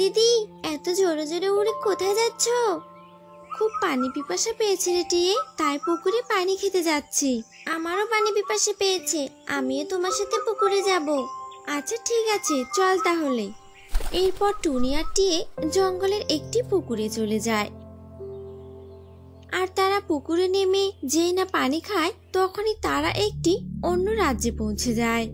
দিদি, এত জোরে জোরে উড়ে কোথায় যাচ্ছ? খুব পানি পিপাসা পেয়েছে রে টিয়ে, তাই পুকুরে পানি খেতে যাচ্ছি। আমারও পানি পিপাসা পেয়েছে, আমিও তোমার সাথে পুকুরে যাব। আচ্ছা ঠিক আছে, চল তাহলে। এরপর টুনি আর টিয়ে জঙ্গলের একটি পুকুরে চলে যায়। আর তারা পুকুরে নেমে যেই না পানি খায়, তখনই তারা একটি অন্য রাজ্যে পৌঁছে যায়।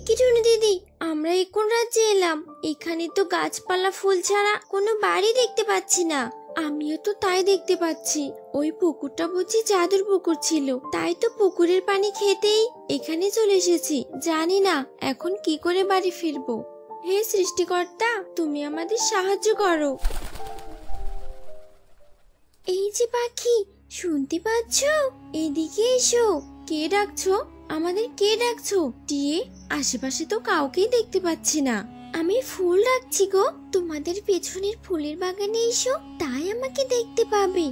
কি টুনি দিদি, আমরা কোন রাজ্যে এলাম? এখানে তো গাছপালা ফুল ছাড়া কোনো বাড়ি দেখতে পাচ্ছি না। আমিও তো তাই দেখতে পাচ্ছি। ওই পুকুরটা বুঝি জাদুর পুকুর ছিল, তাই তো পুকুরের পানি খেতেই এখানে চলে এসেছি। জানি না এখন কি করে বাড়ি ফিরবো। হে সৃষ্টিকর্তা, তুমি আমাদের সাহায্য করো। এই যে পাখি, শুনতে পাচ্ছ? এদিকে এসো। কে ডাকছো? আমাদের কে ডাকছো? টিয়ে, আশেপাশে তো কাউকেই দেখতে পাচ্ছি না। আমি ফুল ডাকছি গো, তোমাদের পেছনের ফুলের বাগানে এসো, তাই আমাকে দেখতে পাবে।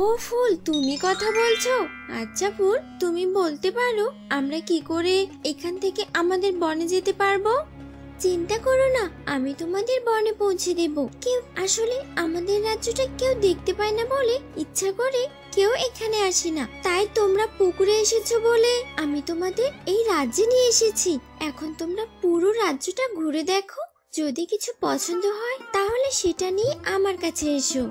ও ফুল, তুমি কথা বলছো? আচ্ছা ফুল, তুমি বলতে পারো আমরা কি করে এখান থেকে আমাদের বনে যেতে পারবো? চিন্তা করো না, আমি তোমাদের বনে পৌঁছে দেব। কেউ আসলে আমাদের রাজ্যটা কেউ দেখতে পায় না বলে ইচ্ছা করে কেউ এখানে আসে না। তাই তোমরা পুকুরে এসেছো বলে আমি তোমাদের এই রাজ্যে নিয়ে এসেছি। এখন তোমরা পুরো রাজ্যটা ঘুরে দেখো, যদি কিছু পছন্দ হয় তাহলে সেটা নিয়ে আমার কাছে এসো।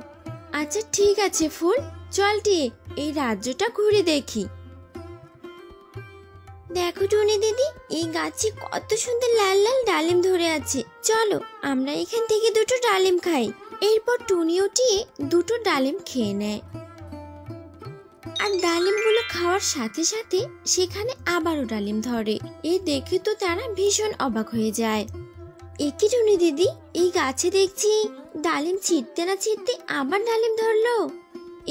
আচ্ছা ঠিক আছে ফুল, চল টিয়ে এই রাজ্যটা ঘুরে দেখি। দেখো টুনি দিদি, এই গাছে কত সুন্দর লাল লাল ডালিম ধরে আছে। চলো আমরা এখান থেকে দুটো ডালিম খাই। এরপর টুনি ও টিয়ে দুটো ডালিম খেয়ে নেয়। আর ডালিমগুলো খাওয়ার সাথে সাথে সেখানে আবারও ডালিম ধরে। এ দেখে তো তারা ভীষণ অবাক হয়ে যায়। কি টুনি দিদি, এই গাছে দেখছি ডালিম ছিঁড়তে না ছিঁড়তে আবার ডালিম ধরলো।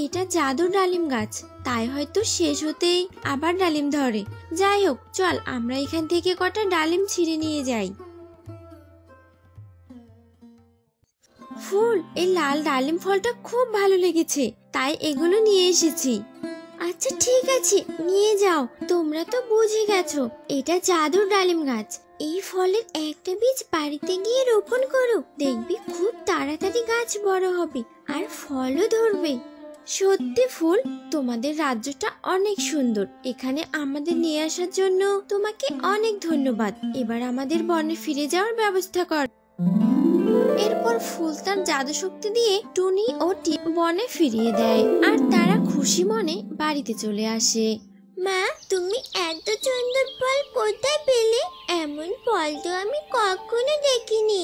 এটা জাদুর ডালিম গাছ, তাই হয়তো শেষ হতেই আবার ডালিম ধরে। যাই হোক, চল আমরা এখান থেকে কটা ডালিম ছিঁড়ে নিয়ে যাই। ফুল, এই লাল ডালিম ফলটা খুব ভালো লেগেছে, তাই এগুলো নিয়ে এসেছি। আচ্ছা ঠিক আছে, নিয়ে যাও। তোমরা তো বুঝে গেছো এটা জাদুর ডালিম গাছ। এই ফলের একটা বীজ বাড়িতে গিয়ে রোপণ করো, দেখবি খুব তাড়াতাড়ি গাছ বড় হবে আর ফলও ধরবে। সত্যি ফুল, তোমাদের রাজ্যটা অনেক সুন্দর। এখানে আমাদের নিয়ে আসার জন্য তোমাকে অনেক ধন্যবাদ। এবার আমাদের বনে ফিরে যাওয়ার ব্যবস্থা কর। এরপর ফুল তার জাদু শক্তি দিয়ে টুনি ও টি বনে ফিরিয়ে দেয়, আর তারা খুশি মনে বাড়িতে চলে আসে। মা, তুমি এত সুন্দর ফল কোথায় পেলে? এমন ফল তো আমি কখনো দেখিনি।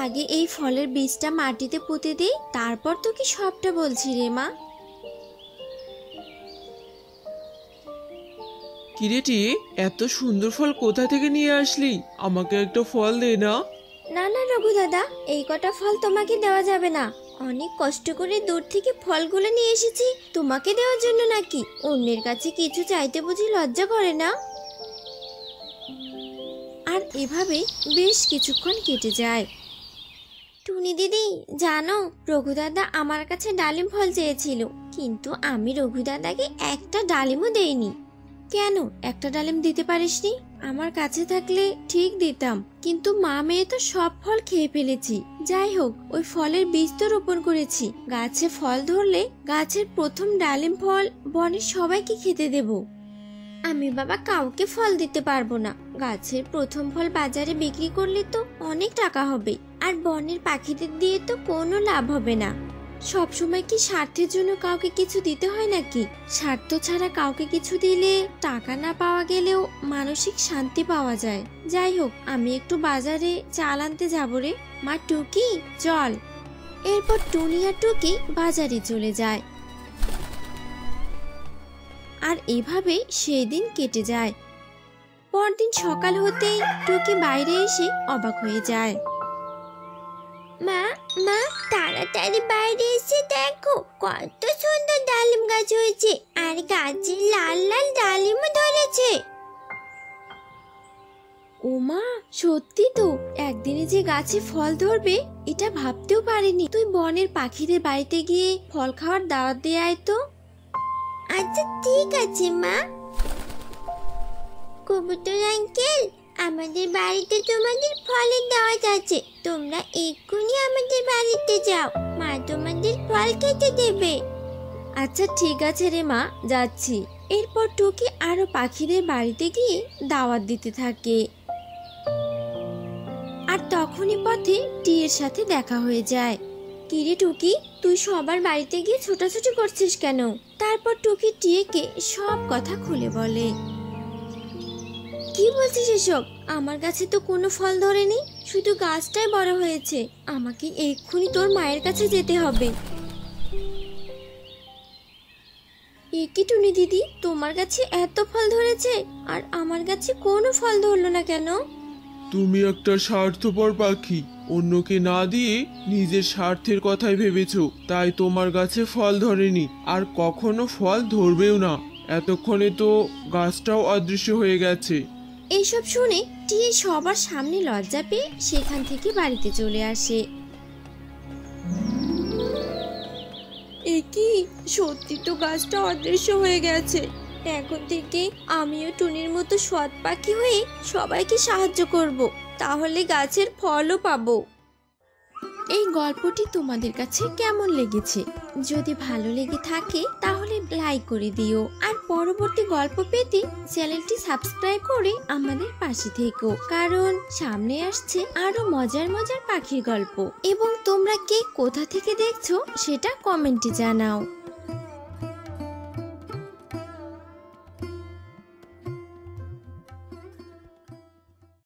আগে এই ফলের বীজটা মাটিতে পুঁতে দেই, তারপর তোকে সবটা বলছি রে মা। কিরেটি, এত সুন্দর ফল কোথা থেকে নিয়ে আসলি? আমাকে একটা ফল দে না। না না রঘু দাদা, এই কটা ফল তোমাকে দেওয়া যাবে না। অনেক কষ্ট করে দূর থেকে ফলগুলো নিয়ে এসেছি তোমাকে দেওয়ার জন্য নাকি? অন্যের কাছে কিছু চাইতে বুঝি লজ্জা করে না? আর এভাবে বেশ কিছুক্ষণ কেটে যায়। টুনি দিদি জানো, রঘু দাদা আমার কাছে ডালিম ফল চেয়েছিল, কিন্তু আমি রঘু দাদাকে একটা ডালিমও দেইনি। কেন একটা ডালিম দিতে পারিসনি? আমার কাছে থাকলে ঠিক দিতাম, কিন্তু মা মেয়ে তো সব ফল খেয়ে ফেলেছি। যাই হোক, ওই ফলের বীজ তো রোপণ করেছি, গাছে ফল ধরলে গাছের প্রথম ডালিম ফল বনের সবাইকে খেতে দেব। আমি বাবা কাউকে ফল দিতে পারবো না। গাছের প্রথম ফল বাজারে বিক্রি করলে তো অনেক টাকা হবে, আর বনের পাখিদের দিয়ে তো কোনো লাভ হবে না। সব সময় কি স্বার্থের জন্য কাউকে কিছু দিতে হয় নাকি? স্বার্থ ছাড়া কাউকে কিছু দিলে টাকা না পাওয়া গেলেও মানসিক শান্তি পাওয়া যায়। যাই হোক, আমি একটু বাজারে চাল আনতে যাবো রে। মা টুকি চল। এরপর টুনি আর টুকি বাজারে চলে যায়। আর এভাবে সেই দিন কেটে যায়। পরদিন সকাল হতেই টুকি বাইরে এসে অবাক হয়ে যায়। মা মা, তাড়াতাড়ি বাইরে এসে দেখো কত সুন্দর ডালিম গাছ হয়েছে, আর গাছে লাল লাল ডালিমও ধরেছে। ও মা, সত্যি তো, একদিনে যে গাছে ফল ধরবে এটা ভাবতেও পারিনি। তুই বনের পাখিদের বাড়িতে গিয়ে ফল খাওয়ার দাওয়াত দিয়ে আয় তো। আচ্ছা ঠিক আছে মা। কবুতর আঙ্কেল, আমাদের বাড়িতে তোমাদের ফলের দাওয়াত আছে, তোমরা এক্ষুনি আমাদের বাড়িতে যাও, মা তোমাদের ফল খেতে দেবে। আচ্ছা ঠিক আছে রে মা, যাচ্ছি। এরপর টুকি আরো পাখিদের বাড়িতে গিয়ে দাওয়াত দিতে থাকে। আর তখনই পথে টিয়ের সাথে দেখা হয়ে যায়। কিরে টুকি, তুই সবার বাড়িতে গিয়ে ছোটাছুটি করছিস কেন? তারপর টুকি টিয়েকে সব কথা খুলে বলে। কি বলছিস এসব? আমার গাছে তো কোনো ফল ধরেনি, শুধু গাছটাই বড় হয়েছে। আমাকে এক্ষুনি তোর মায়ের কাছে যেতে হবে। এ কি টুনি দিদি, তোমার গাছে এত ফল ধরেছে আর আমার গাছে কোনো ফল ধরলো না কেন? তুমি একটা স্বার্থপর পাখি, অন্যকে না দিয়ে নিজের স্বার্থের কথাই ভেবেছো, তাই তোমার গাছে ফল ধরেনি আর কখনো ফল ধরবেও না। এতক্ষণে তো গাছটাও অদৃশ্য হয়ে গেছে। এইসব শুনে টিয়ে সবার সামনে লজ্জা পেয়ে সেখান থেকে বাড়িতে চলে আসে। এ কি, সত্যি তো গাছটা অদৃশ্য হয়ে গেছে। এখন থেকে আমিও টুনির মতো সৎ পাখি হয়ে সবাইকে সাহায্য করব, তাহলে গাছের ফলও পাবো। এই গল্পটি তোমাদের কাছে কেমন লেগেছে? যদি ভালো লেগে থাকে তাহলে লাইক করে দিও, আর পরবর্তী গল্প পেতে চ্যানেলটি সাবস্ক্রাইব করে আমাদের পাশে থেকো, কারণ সামনে আসছে আরো মজার মজার পাখির গল্প। এবং তোমরা কে কোথা থেকে দেখছো সেটা কমেন্টে জানাও।